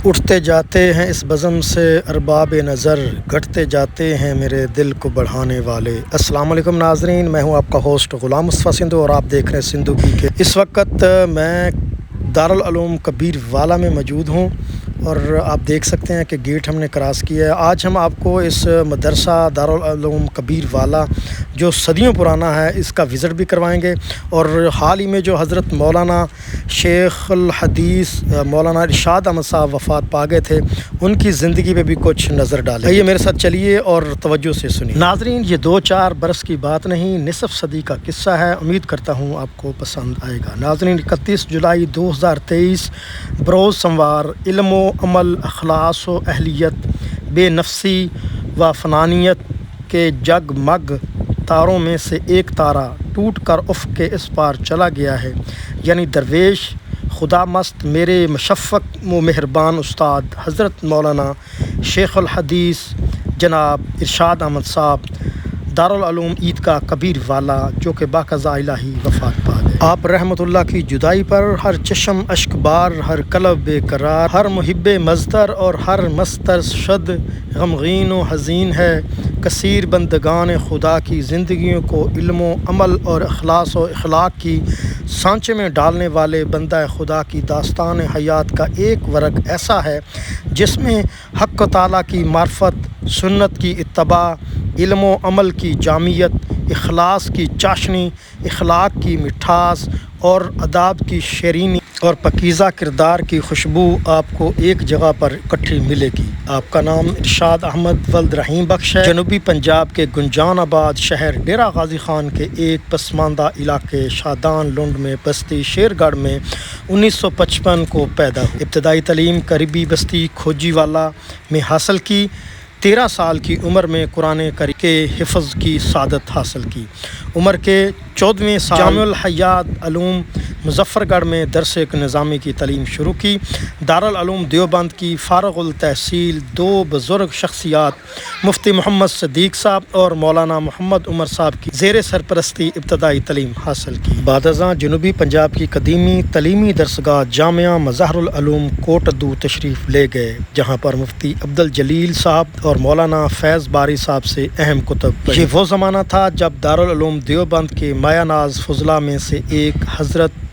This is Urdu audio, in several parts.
اٹھتے جاتے ہیں اس بزم سے ارباب نظر، گھٹتے جاتے ہیں میرے دل کو بڑھانے والے۔ السلام علیکم ناظرین، میں ہوں آپ کا ہوسٹ غلام مصطفیٰ سندھو اور آپ دیکھ رہے ہیں سندھو پی کے۔ اس وقت میں دارالعلوم کبیر والا میں موجود ہوں اور آپ دیکھ سکتے ہیں کہ گیٹ ہم نے کراس کیا ہے۔ آج ہم آپ کو اس مدرسہ دارالعلوم کبیر والا جو صدیوں پرانا ہے اس کا وزٹ بھی کروائیں گے، اور حال ہی میں جو حضرت مولانا شیخ الحدیث مولانا ارشاد احمد صاحب وفات پا گئے تھے، ان کی زندگی پہ بھی کچھ نظر ڈالیں۔ یہ میرے ساتھ چلیے اور توجہ سے سنیے۔ ناظرین، یہ 2-4 برس کی بات نہیں، نصف صدی کا قصہ ہے۔ امید کرتا ہوں آپ کو پسند آئے گا۔ ناظرین، 31 جولائی 2023 بروز سموار، علم و عمل، اخلاص و اہلیت، بے نفسی و فنانیت کے جگمگ تاروں میں سے ایک تارہ ٹوٹ کر افق کے اس پار چلا گیا ہے، یعنی درویش خدا مست میرے مشفق و مہربان استاد حضرت مولانا شیخ الحدیث جناب ارشاد احمد صاحب دارالعلوم عیدگاہ کبیر والا، جو کہ باقضاء الہی وفات پا گئے۔ آپ رحمت اللہ کی جدائی پر ہر چشم اشک بار، ہر قلب بے قرار، ہر محب مزدر اور ہر مسترشد غمگین و حزین ہے۔ کثیر بندگان خدا کی زندگیوں کو علم و عمل اور اخلاص و اخلاق کی سانچے میں ڈالنے والے بندہ خدا کی داستان حیات کا ایک ورق ایسا ہے جس میں حق تعالیٰ کی معرفت، سنت کی اتباع، علم و عمل کی جامعیت، اخلاص کی چاشنی، اخلاق کی مٹھاس اور آداب کی شیرینی اور پاکیزہ کردار کی خوشبو آپ کو ایک جگہ پر اکٹھی ملے گی۔ آپ کا نام ارشاد احمد ولد رحیم بخش ہے۔ جنوبی پنجاب کے گنجان آباد شہر ڈیرہ غازی خان کے ایک پسماندہ علاقے شادان لنڈ میں بستی شیر گڑھ میں 1955 کو پیدا ہوئے۔ ابتدائی تعلیم قریبی بستی کھوجی والا میں حاصل کی۔ 13 سال کی عمر میں قرآن کریم کے حفظ کی سعادت حاصل کی۔ عمر کے 14ویں سال جامع الحیات علوم مظفر گڑھ میں درس نظامی کی تعلیم شروع کی۔ دارالعلوم دیوبند کی فارغ التحصیل 2 بزرگ شخصیات مفتی محمد صدیق صاحب اور مولانا محمد عمر صاحب کی زیر سرپرستی ابتدائی تعلیم حاصل کی۔ بعد ازاں جنوبی پنجاب کی قدیمی تعلیمی درسگاہ جامعہ مظاہر العلوم کوٹدو تشریف لے گئے، جہاں پر مفتی عبدالجلیل صاحب اور مولانا فیض باری صاحب سے اہم کتب پڑھی۔ یہ وہ زمانہ تھا جب دارالعلوم دیوبند کے مایہ ناز فضلاء میں سے ایک حضرت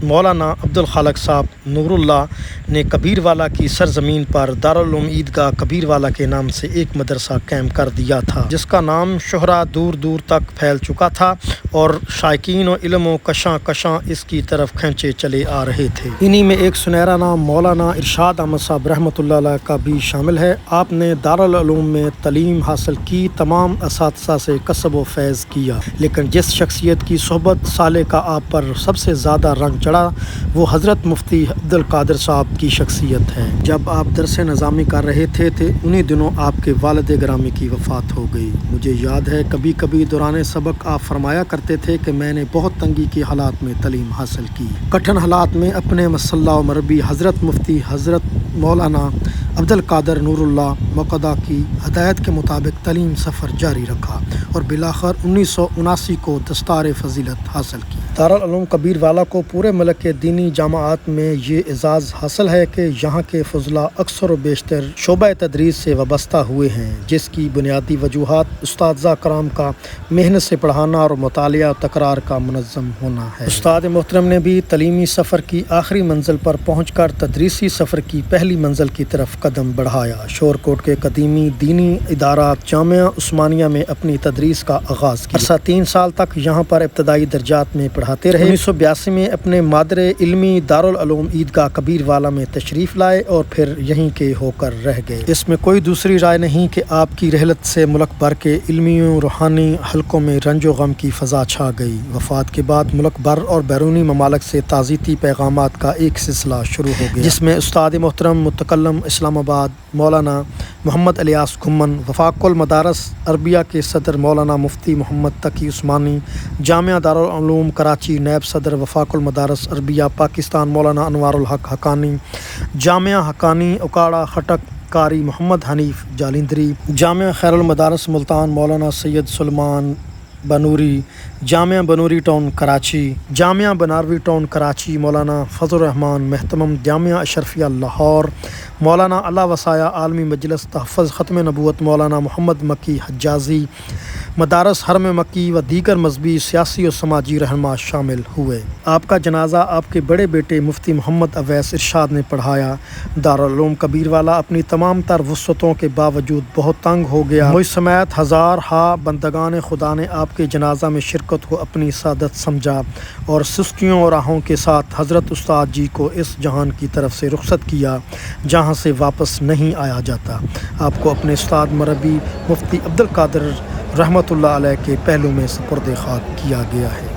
مولانا عبدالخالق صاحب نور اللہ نے کبیر والا کی سرزمین پر دارالعلوم عیدگاہ کبیر والا کے نام سے ایک مدرسہ قائم کر دیا تھا، جس کا نام شہرہ دور دور تک پھیل چکا تھا اور شائقین و علم و کشاں کشاں اس کی طرف کھینچے چلے آ رہے تھے۔ انہی میں ایک سنہرا نام مولانا ارشاد احمد صاحب رحمۃ اللہ علیہ کا بھی شامل ہے۔ آپ نے دارالعلوم میں تعلیم حاصل کی، تمام اساتذہ سے کسب و فیض کیا، لیکن جس شخصیت کی صحبت سالے کا آپ پر سب سے زیادہ رنگ چڑھا وہ حضرت مفتی عبدالقادر صاحب کی شخصیت ہے۔ جب آپ درس نظامی کر رہے تھے انہی دنوں آپ کے والد گرامی کی وفات ہو گئی۔ مجھے یاد ہے کبھی کبھی دوران سبق آپ فرمایا کرتے تھے کہ میں نے بہت تنگی کے حالات میں تعلیم حاصل کی، کٹھن حالات میں اپنے مسلح و مربی حضرت مفتی حضرت مولانا عبدالقادر نور اللہ مقدہ کی ہدایت کے مطابق تعلیم سفر جاری رکھا اور بالآخر 1979 کو دستار فضیلت حاصل کی۔ دارالعلوم کبیر والا کو پورے ملک کے دینی جامعات میں یہ اعزاز حاصل ہے کہ یہاں کے فضلاء اکثر و بیشتر شعبہ تدریس سے وابستہ ہوئے ہیں، جس کی بنیادی وجوہات اساتذہ کرام کا محنت سے پڑھانا اور مطالعہ و تکرار کا منظم ہونا ہے۔ استاد محترم نے بھی تعلیمی سفر کی آخری منزل پر پہنچ کر تدریسی سفر کی پہلی منزل کی طرف قدم بڑھایا۔ شورکوٹ کے قدیمی دینی ادارات جامعہ عثمانیہ میں اپنی تدریس کا آغاز کیا۔ عرصہ 3 سال تک یہاں پر ابتدائی درجات میں پڑھاتے رہے۔ 1982 میں اپنے مادر علمی دارالعلوم عیدگاہ کبیر والا میں تشریف لائے اور پھر یہیں کے ہو کر رہ گئے۔ اس میں کوئی دوسری رائے نہیں کہ آپ کی رحلت سے ملک بھر کے علمی و روحانی حلقوں میں رنج و غم کی فضا چھا گئی۔ وفات کے بعد ملک بھر اور بیرونی ممالک سے تعزیتی پیغامات کا ایک سلسلہ شروع ہو گیا، جس میں استاد محترم متکلم اسلام آباد مولانا محمد الیاس گھمن، وفاق المدارس عربیہ کے صدر مولانا مفتی محمد تقی عثمانی، جامعہ دارالعلوم کراچی نیب صدر وفاق المدارس عربیہ پاکستان مولانا انوار الحق حقانی، جامعہ حقانی اکاڑا خٹک قاری محمد حنیف جالندری، جامعہ خیر المدارس ملتان مولانا سید سلمان بنوری، جامعہ بنوری ٹاؤن کراچی، جامعہ بناروی ٹاؤن کراچی، مولانا فضل الرحمان محتمم جامعہ اشرفیہ لاہور، مولانا اللہ وسایہ عالمی مجلس تحفظ ختم نبوت مولانا محمد مکی حجازی، مدارس حرم مکی و دیگر مذہبی، سیاسی و سماجی رہنما شامل ہوئے۔ آپ کا جنازہ آپ کے بڑے بیٹے مفتی محمد اویس ارشاد نے پڑھایا۔ دارالعلوم کبیروالا اپنی تمام تر وسعتوں کے باوجود بہت تنگ ہو گیا۔ مجھ سمیت ہزارہا بندگان خدا نے آپ کے جنازہ میں شرکت کو اپنی سعادت سمجھا اور سستیوں اور آہوں کے ساتھ حضرت استاد جی کو اس جہان کی طرف سے رخصت کیا جہاں سے واپس نہیں آیا جاتا۔ آپ کو اپنے استاد مربی مفتی عبدالقادر رحمۃ اللہ علیہ کے پہلو میں سپرد خاک کیا گیا ہے۔